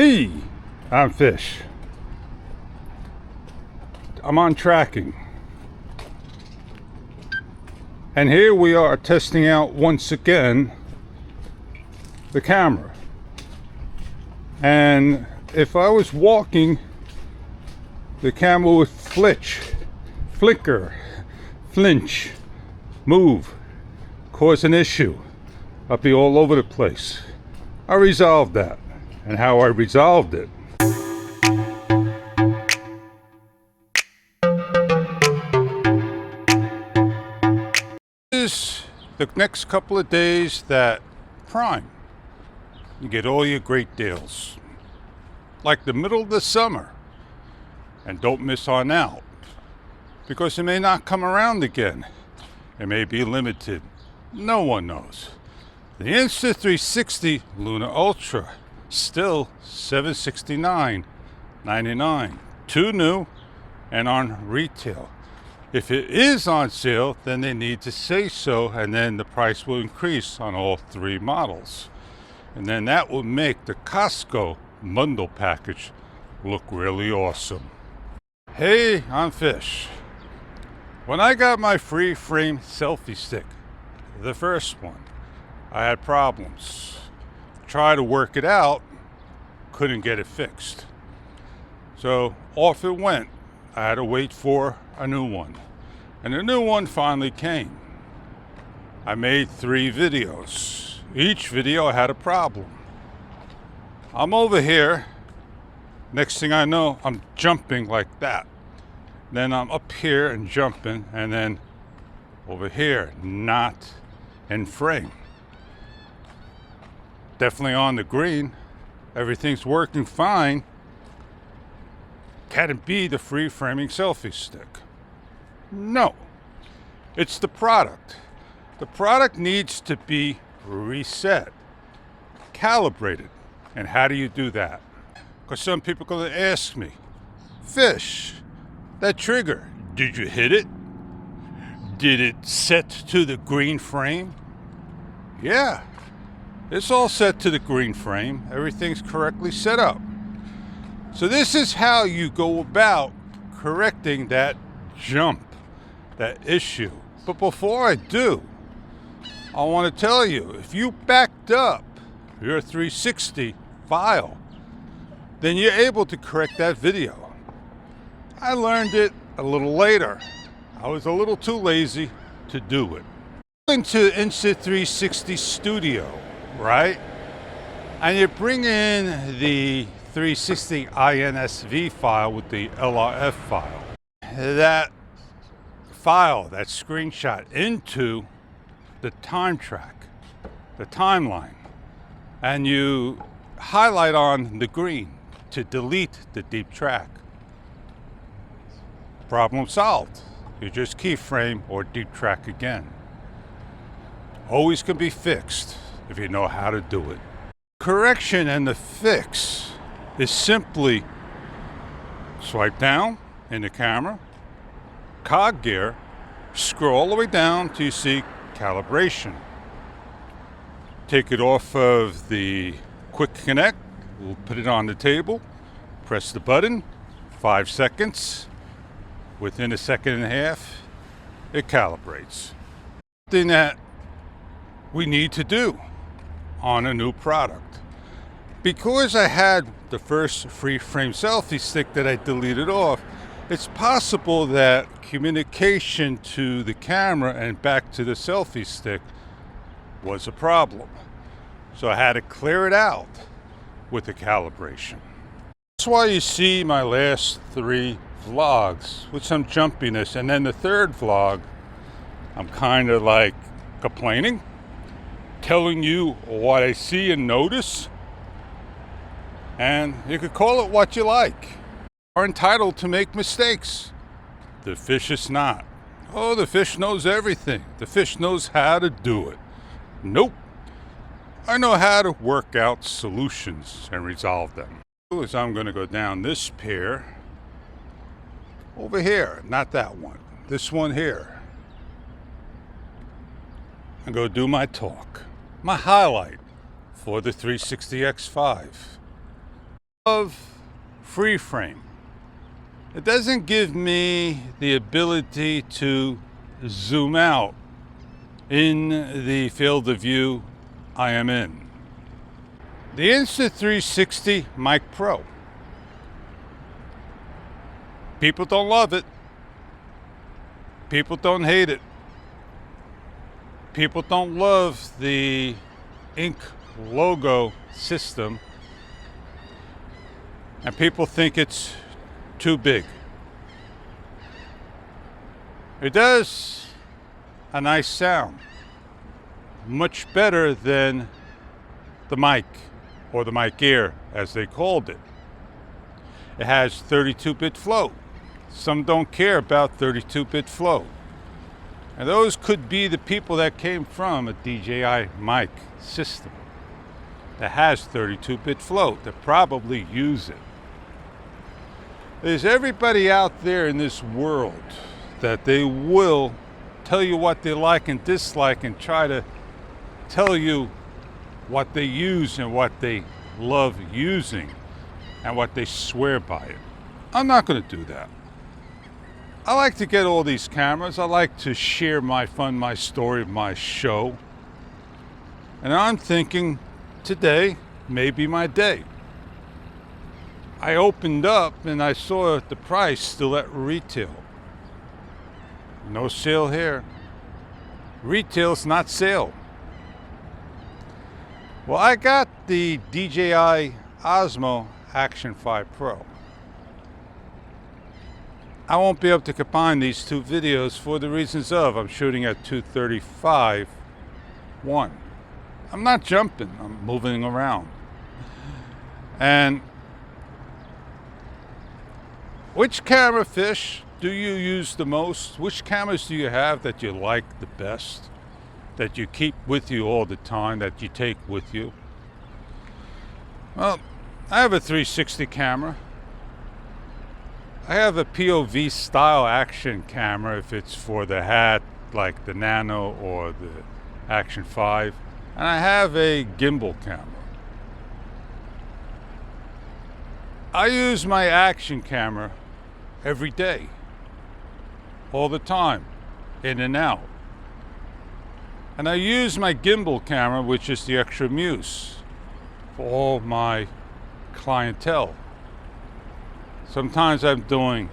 Hey, I'm Fish. I'm on tracking. And here we are testing out once again the camera. And if I was walking, the camera would flicker, flinch, move, cause an issue. I'd be all over the place. I resolved that. And how I resolved it. Is the next couple of days that Prime. You get all your great deals. Like the middle of the summer. And don't miss on out. Because it may not come around again. It may be limited. No one knows. The Insta360 Luna Ultra. Still $769.99. Two new and on retail. If it is on sale, then they need to say so, and then the price will increase on all three models. And then that will make the Costco bundle package look really awesome. Hey, I'm Fish. When I got my free frame selfie stick, the first one, I had problems. Try to work it out, couldn't get it fixed. So off it went. I had to wait for a new one. And the new one finally came. I made 3 videos. Each video had a problem. I'm over here. Next thing I know, I'm jumping like that. Then I'm up here and jumping, and then over here, not in frame. Definitely on the green. Everything's working fine. Can it be the free framing selfie stick? No. It's the product. The product needs to be reset, calibrated. And how do you do that? Because some people are going to ask me, Fish, that trigger, did you hit it? Did it set to the green frame? Yeah. It's all set to the green frame. Everything's correctly set up. So this is how you go about correcting that jump, that issue. But before I do, I want to tell you, if you backed up your 360 file, then you're able to correct that video. I learned it a little later. I was a little too lazy to do it. Into Insta360 Studio, right? And you bring in the 360 INSV file with the LRF file. That file, that screenshot, into the time track, the timeline. And you highlight on the green to delete the deep track. Problem solved. You just keyframe or deep track again. Always can be fixed if you know how to do it. Correction and the fix is simply swipe down in the camera, cog gear, scroll all the way down till you see calibration. Take it off of the quick connect, we'll put it on the table, press the button, 5 seconds. Within a second and a half, it calibrates. Something that we need to do on a new product. Because I had the first free frame selfie stick that I deleted off, it's possible that communication to the camera and back to the selfie stick was a problem. So I had to clear it out with the calibration. That's why you see my last 3 vlogs with some jumpiness, and then the third vlog, I'm kind of like complaining, telling you what I see and notice, and you could call it what you like. Are entitled to make mistakes. The fish is not. Oh, the fish knows everything. The fish knows how to do it. Nope. I know how to work out solutions and resolve them. Is I'm going to go down this pier over here, not that one, this one here, and go do my talk, my highlight for the 360X5. Of free frame. It doesn't give me the ability to zoom out in the field of view I am in. The Insta360 Mic Pro. People don't love it. People don't hate it. People don't love the ink logo system. And people think it's too big. It does a nice sound. Much better than the mic, or the mic Air as they called it. It has 32-bit flow. Some don't care about 32-bit flow. And those could be the people that came from a DJI mic system that has 32-bit flow, that probably use it. There's everybody out there in this world that they will tell you what they like and dislike and try to tell you what they use and what they love using and what they swear by it. I'm not going to do that. I like to get all these cameras. I like to share my fun, my story, my show. And I'm thinking today may be my day. I opened up and I saw the price still at retail. No sale here. Retail's not sale. Well, I got the DJI Osmo Action 5 Pro. I won't be able to combine these two videos for the reasons of I'm shooting at 235/1. I'm not jumping, I'm moving around. And which camera, Fish, do you use the most? Which cameras do you have that you like the best? That you keep with you all the time, that you take with you? Well, I have a 360 camera. I have a POV style action camera if it's for the hat, like the Nano or the Action 5. And I have a gimbal camera. I use my action camera every day, all the time, in and out. And I use my gimbal camera, which is the Extra Muse, for all my clientele. Sometimes I'm doing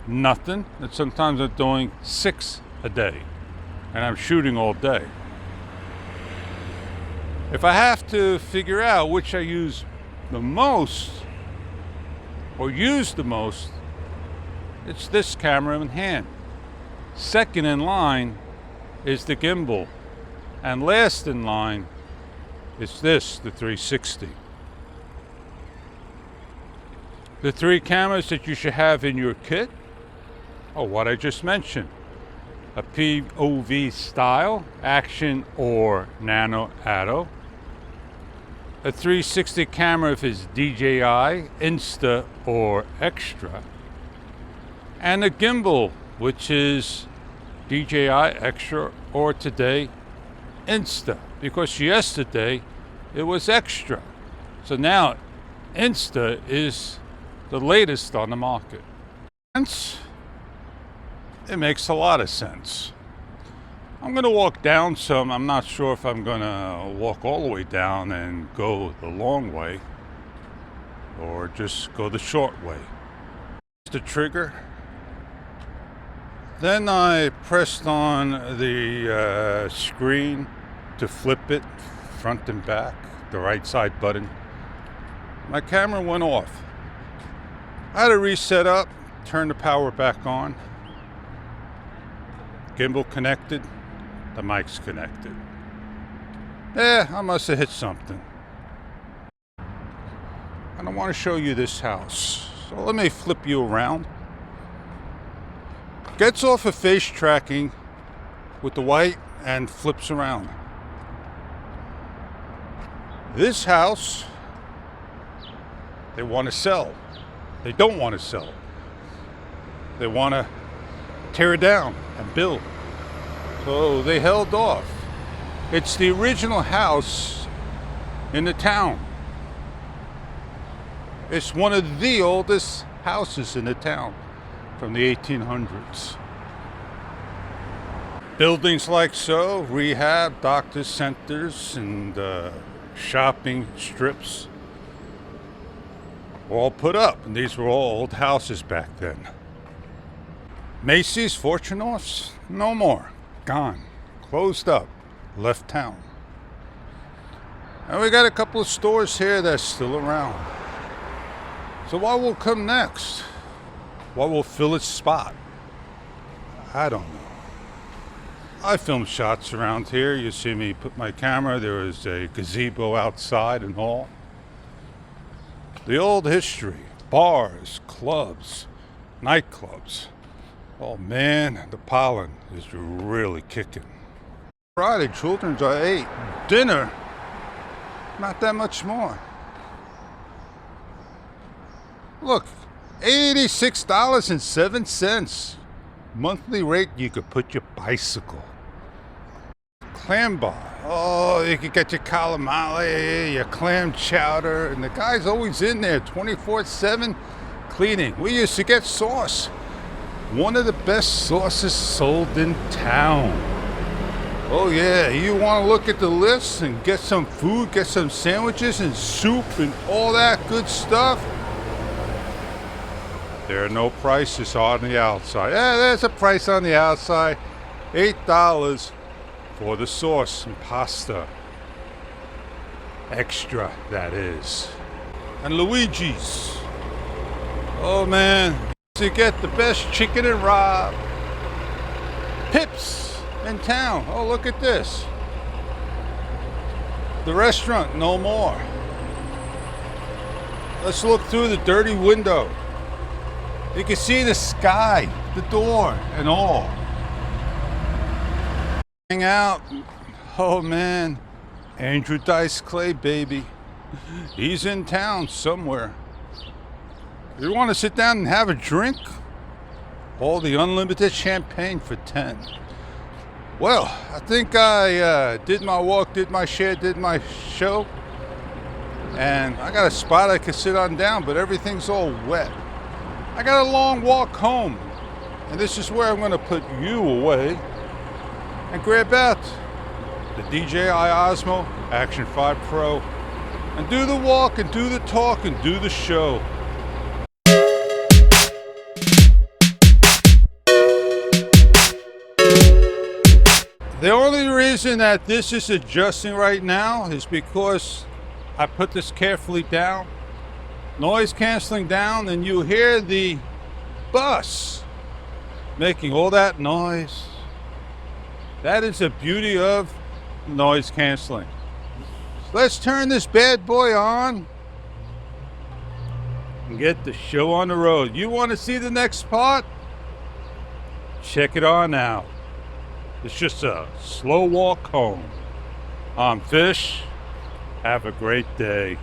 nothing, and sometimes I'm doing 6 a day, and I'm shooting all day. If I have to figure out which I use the most, or use the most, it's this camera in hand. Second in line is the gimbal, and last in line is this, the 360. The 3 cameras that you should have in your kit are what I just mentioned. A POV style, action or nano Atto. A 360 camera if it's DJI, Insta or Extra. And a gimbal, which is DJI, Extra, or today, Insta. Because yesterday it was Extra. So now Insta is the latest on the market. It makes a lot of sense. I'm going to walk down some. I'm not sure if I'm going to walk all the way down and go the long way or just go the short way. The trigger. Then I pressed on the screen to flip it front and back, the right side button. My camera went off. I had to reset up, turn the power back on. Gimbal connected, the mic's connected. I must have hit something. And I want to show you this house. So let me flip you around. Gets off of face tracking with the white and flips around. This house, they want to sell. They don't want to sell. They want to tear it down and build. So they held off. It's the original house in the town. It's one of the oldest houses in the town from the 1800s. Buildings like so, rehab, doctor centers, and shopping strips, all put up. And these were all old houses back then. Macy's, Fortune Offs, no more. Gone. Closed up. Left town. And we got a couple of stores here that's still around. So what will come next? What will fill its spot? I don't know. I film shots around here. You see me put my camera. There is a gazebo outside and all. The old history. Bars, clubs, nightclubs. Oh man, the pollen is really kicking. Friday, children's are 8. Dinner, not that much more. Look, $86.07. Monthly rate, you could put your bicycle. Clam bar. Oh, you could get your calamari, your clam chowder, and the guy's always in there 24/7 cleaning. We used to get sauce. One of the best sauces sold in town. Oh yeah, you want to look at the list and get some food, get some sandwiches and soup and all that good stuff? There are no prices on the outside. Yeah, there's a price on the outside. $8 for the sauce and pasta. Extra, that is. And Luigi's. Oh man, to get the best chicken and Rob. Pips in town. Oh, look at this. The restaurant, no more. Let's look through the dirty window. You can see the sky, the door, and all. Hang out. Oh man, Andrew Dice Clay, baby. He's in town somewhere. You want to sit down and have a drink? All the unlimited champagne for 10. Well, I think I did my walk, did my share, did my show. And I got a spot I can sit on down, but everything's all wet. I got a long walk home, and this is where I'm going to put you away and grab out the DJI Osmo Action 5 Pro and do the walk and do the talk and do the show. The only reason that this is adjusting right now is because I put this carefully down. Noise canceling down, and you hear the bus making all that noise. That is the beauty of noise canceling. So let's turn this bad boy on and get the show on the road. You want to see the next part? Check it on out. It's just a slow walk home. I'm Fish. Have a great day.